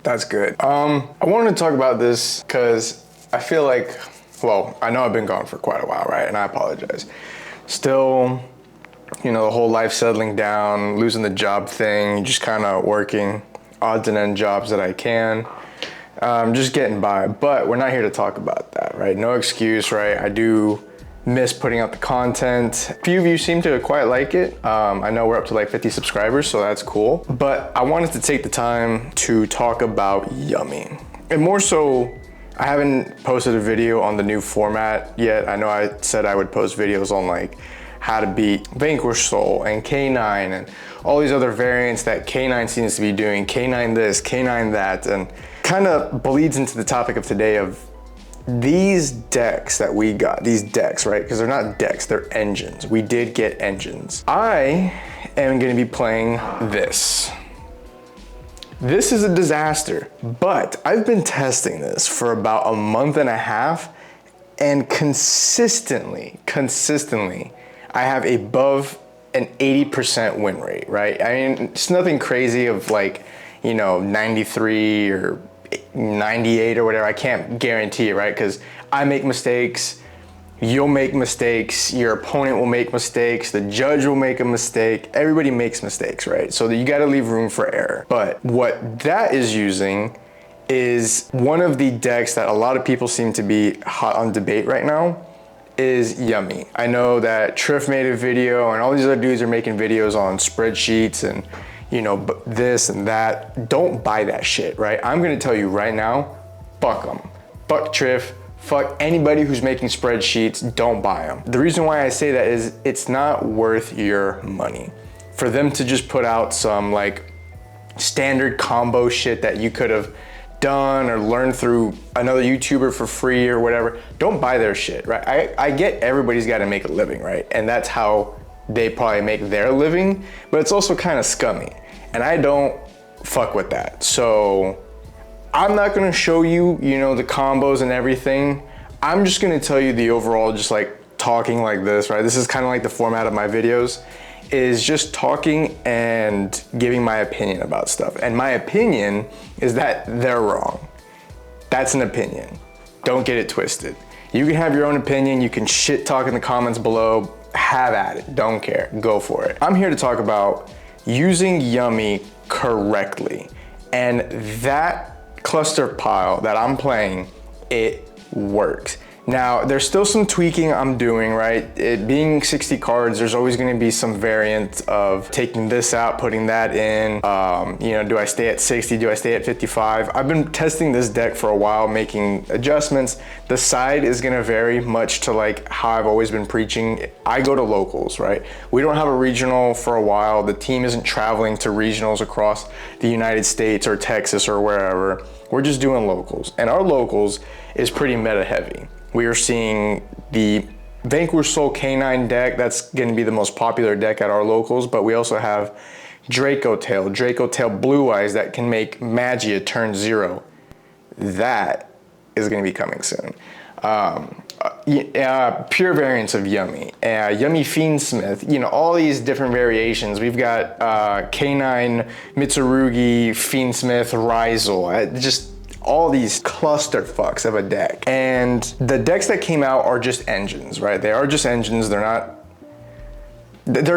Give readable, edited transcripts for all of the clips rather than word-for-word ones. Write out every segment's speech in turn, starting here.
That's good. I wanted to talk about this because I feel like, well, I know I've been gone for quite a while, right? And I apologize. Still, the whole life settling down, losing the job thing, just kind of working odds and end jobs that I can. Just getting by, but we're not here to talk about that, right? No excuse, right? I do miss putting out the content. A few of you seem to quite like it. I know we're up to like 50 subscribers, so that's cool. But I wanted to take the time to talk about Yummy. And more so, I haven't posted a video on the new format yet. I know I said I would post videos on like how to beat Vanquish Soul and K9 and all these other variants that K9 seems to be doing, K9 this, K9 that, and kind of bleeds into the topic of today of these decks that we got, these decks, right? Because they're not decks, they're engines. We did get engines. I am gonna be playing this. This is a disaster, but I've been testing this for about a month and a half, and consistently, I have above an 80% win rate, right? I mean, it's nothing crazy of like, 93 or 98 or whatever. I can't guarantee it, right? Because I make mistakes, you'll make mistakes, your opponent will make mistakes, the judge will make a mistake, everybody makes mistakes, right? So you gotta leave room for error. But what that is using is one of the decks that a lot of people seem to be hot on debate right now is Yummy. I know that Triff made a video and all these other dudes are making videos on spreadsheets and this and that. Don't buy that shit, right? I'm gonna tell you right now, fuck them. Fuck Triff, fuck anybody who's making spreadsheets, don't buy them. The reason why I say that is it's not worth your money. For them to just put out some like standard combo shit that you could have done or learned through another YouTuber for free or whatever, don't buy their shit, right? I get everybody's gotta make a living, right? And that's how they probably make their living, but it's also kind of scummy. And I don't fuck with that. So I'm not gonna show you, the combos and everything. I'm just gonna tell you the overall, just like talking like this, right? This is kind of like the format of my videos, is just talking and giving my opinion about stuff. And my opinion is that they're wrong. That's an opinion. Don't get it twisted. You can have your own opinion. You can shit talk in the comments below. Have at it, don't care, go for it. I'm here to talk about using Yummy correctly. And that cluster pile that I'm playing, it works. Now, there's still some tweaking I'm doing, right? It being 60 cards, there's always gonna be some variant of taking this out, putting that in. Do I stay at 60? Do I stay at 55? I've been testing this deck for a while, making adjustments. The side is gonna vary much to like how I've always been preaching. I go to locals, right? We don't have a regional for a while. The team isn't traveling to regionals across the United States or Texas or wherever. We're just doing locals. And our locals is pretty meta heavy. We are seeing the Vanquish Soul K9 deck. That's gonna be the most popular deck at our locals, but we also have Draco Tail Blue Eyes that can make Magia turn 0. That is gonna be coming soon. Pure variants of Yummy, Yummy Fiendsmith, all these different variations. We've got K9 Mitsurugi, Fiendsmith, Ryzel, just all these cluster fucks of a deck. And the decks that came out are just engines, right? They are just engines. They're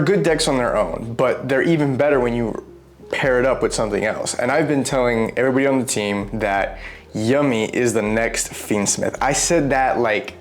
good decks on their own, but they're even better when you pair it up with something else. And I've been telling everybody on the team that Yummy is the next Fiendsmith. I said that like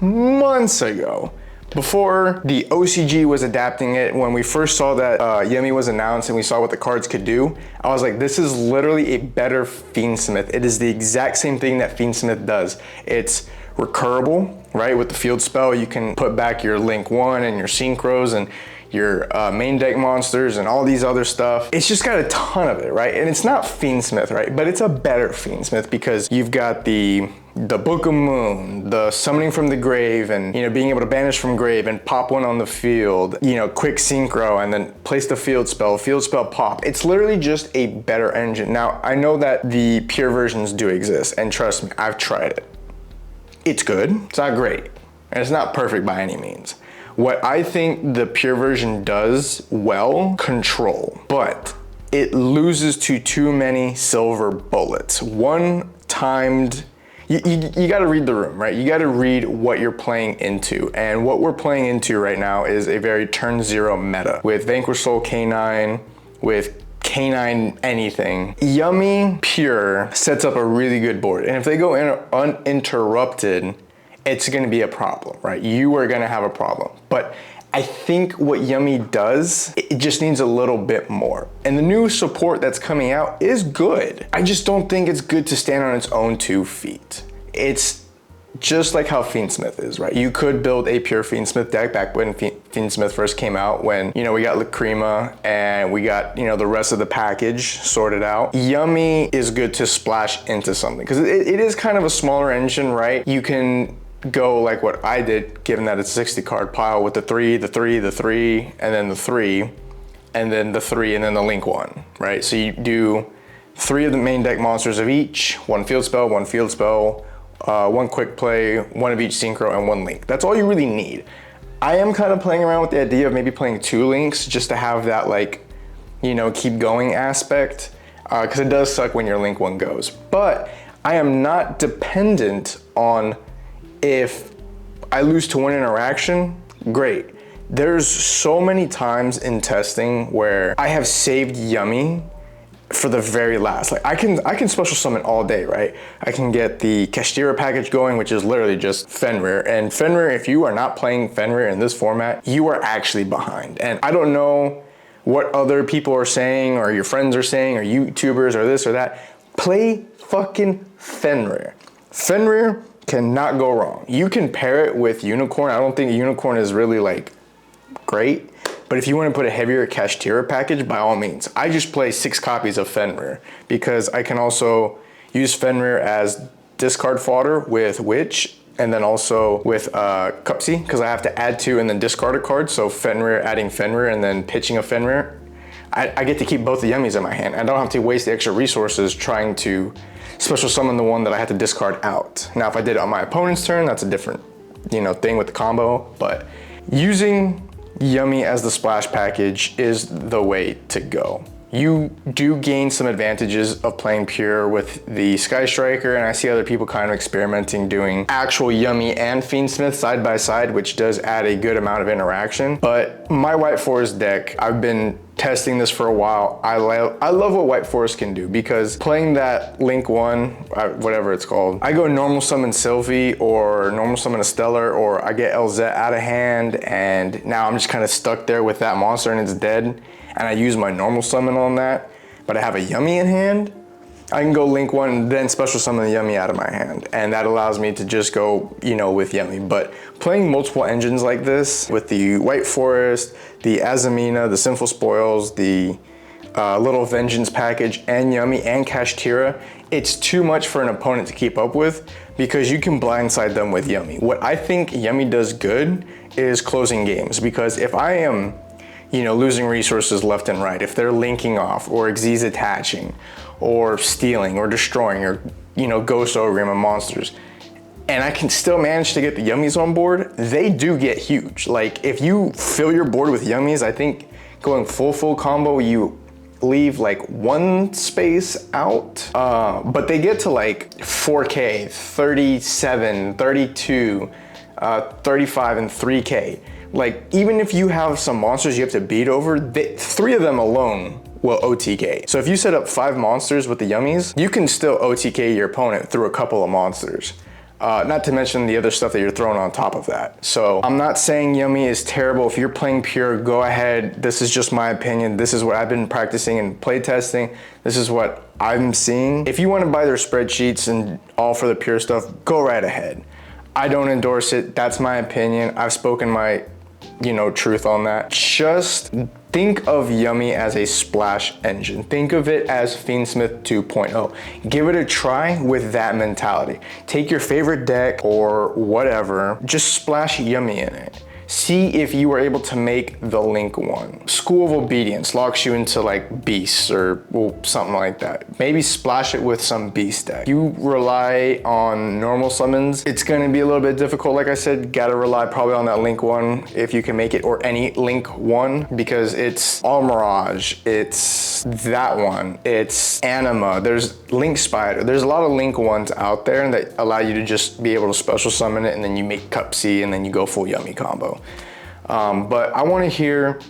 months ago, before the OCG was adapting it. When we first saw that Yummy was announced and we saw what the cards could do, I was like, this is literally a better Fiendsmith. It is the exact same thing that Fiendsmith does. It's recurable, right? With the field spell, you can put back your Link 1 and your Synchros and your main deck monsters and all these other stuff. It's just got a ton of it, right? And it's not Fiendsmith, right? But it's a better Fiendsmith because you've got the Book of Moon, the summoning from the grave, and being able to banish from grave and pop one on the field, quick synchro, and then place the field spell pop. It's literally just a better engine. Now, I know that the pure versions do exist, and trust me, I've tried it. It's good, it's not great, and it's not perfect by any means. What I think the pure version does well, control, but it loses to too many silver bullets. One timed, you got to read the room, right? You got to read what you're playing into. And what we're playing into right now is a very turn zero meta with Vanquish Soul K9, with K9 anything. Yummy Pure sets up a really good board. And if they go in uninterrupted, it's gonna be a problem, right? You are gonna have a problem. But I think what Yummy does, it just needs a little bit more. And the new support that's coming out is good. I just don't think it's good to stand on its own 2 feet. It's just like how Fiendsmith is, right? You could build a pure Fiendsmith deck back when Fiendsmith first came out, when, you know, we got Lacrima and we got, you know, the rest of the package sorted out. Yummy is good to splash into something because it is kind of a smaller engine, right? You can go like what I did, given that it's a 60 card pile with the 3, the 3, the 3, and then the 3, and then the 3, and then the link 1, right? So you do 3 of the main deck monsters of each, 1 field spell, 1 field spell, 1 quick play, 1 of each synchro, and 1 link. That's all you really need. I am kind of playing around with the idea of maybe playing 2 links just to have that, like, you know, keep going aspect, because it does suck when your link 1 goes. But I am not dependent on, if I lose to 1 interaction, great. There's so many times in testing where I have saved Yummy for the very last. Like I can special summon all day, right? I can get the Kashtira package going, which is literally just Fenrir. And Fenrir, if you are not playing Fenrir in this format, you are actually behind. And I don't know what other people are saying, or your friends are saying, or YouTubers, or this or that. Play fucking Fenrir. Fenrir cannot go wrong. You can pair it with Unicorn. I don't think Unicorn is really like great. But if you want to put a heavier Kashtira package, by all means. I just play 6 copies of Fenrir because I can also use Fenrir as discard fodder with Witch, and then also with Cupsy, because I have to add 2 and then discard a card. So Fenrir, adding Fenrir, and then pitching a Fenrir. I get to keep both the Yummies in my hand. I don't have to waste the extra resources trying to special summon the one that I had to discard out. Now, if I did it on my opponent's turn, that's a different, you know, thing with the combo. But using Yummy as the splash package is the way to go. You do gain some advantages of playing pure with the Sky Striker, and I see other people kind of experimenting doing actual Yummy and Fiendsmith side by side, which does add a good amount of interaction. But my White Forest deck, I've been testing this for a while. I love what White Forest can do, because playing that Link 1, whatever it's called, I go normal summon Sylvie or normal summon a Stellar, or I get LZ out of hand, and now I'm just kind of stuck there with that monster and it's dead. And I use my normal summon on that, but I have a Yummy in hand, I can go Link 1 and then special summon the Yummy out of my hand. And that allows me to just go, you know, with Yummy. But playing multiple engines like this, with the White Forest, the Azamina, the Sinful Spoils, the Little Vengeance package, and Yummy and Kashtira, it's too much for an opponent to keep up with, because you can blindside them with Yummy. What I think Yummy does good is closing games, because if I am, you know, losing resources left and right, if they're linking off, or Xyz attaching, or stealing, or destroying, or, you know, Ghost Ogre and monsters, and I can still manage to get the Yummies on board, they do get huge. Like, if you fill your board with Yummies, I think going full combo, you leave like 1 space out, but they get to like 4K, 37, 32, 35, and 3K. Like, even if you have some monsters you have to beat over, 3 of them alone will OTK. So if you set up 5 monsters with the Yummies, you can still OTK your opponent through a couple of monsters. Not to mention the other stuff that you're throwing on top of that. So I'm not saying Yummy is terrible. If you're playing pure, go ahead. This is just my opinion. This is what I've been practicing and play testing. This is what I'm seeing. If you want to buy their spreadsheets and all for the pure stuff, go right ahead. I don't endorse it. That's my opinion. I've spoken my, you know, truth on that. Just think of Yummy as a splash engine. Think of it as Fiendsmith 2.0. Give it a try with that mentality. Take your favorite deck or whatever, just splash Yummy in it. See if you are able to make the Link 1. School of Obedience locks you into like beasts or something like that. Maybe splash it with some beast deck. You rely on normal summons, it's gonna be a little bit difficult. Like I said, gotta rely probably on that Link 1 if you can make it, or any Link 1, because it's all Mirage, it's that one. It's Anima. There's Link Spider. There's a lot of Link ones out there that allow you to just be able to special summon it, and then you make Cup C, and then you go full Yummy combo. But I want to hear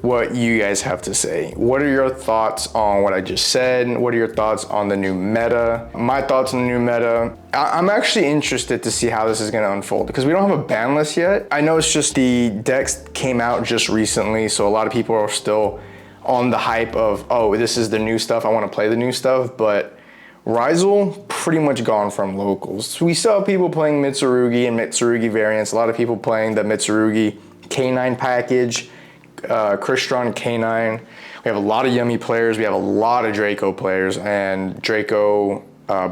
what you guys have to say. What are your thoughts on what I just said? What are your thoughts on the new meta? My thoughts on the new meta. I'm actually interested to see how this is gonna unfold because we don't have a ban list yet. I know it's just the decks came out just recently, so a lot of people are still on the hype of, oh, this is the new stuff, I wanna play the new stuff, but Ryzel pretty much gone from locals. We still have people playing Mitsurugi and Mitsurugi variants, a lot of people playing the Mitsurugi K9 package, Crystron K9. We have a lot of Yummy players. We have a lot of Draco players, and Draco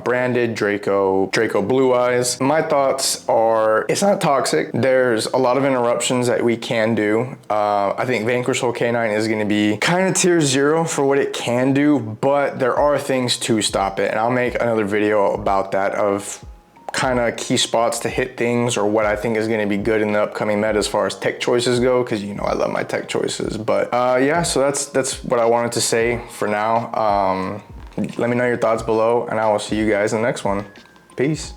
branded, Draco Blue Eyes. My thoughts are, it's not toxic. There's a lot of interruptions that we can do. I think Vanquish Soul K9 is gonna be kind of tier 0 for what it can do, but there are things to stop it. And I'll make another video about that, of kind of key spots to hit things, or what I think is going to be good in the upcoming meta as far as tech choices go, because you know I love my tech choices. But yeah, so that's what I wanted to say for now. Let me know your thoughts below, and I will see you guys in the next one. Peace.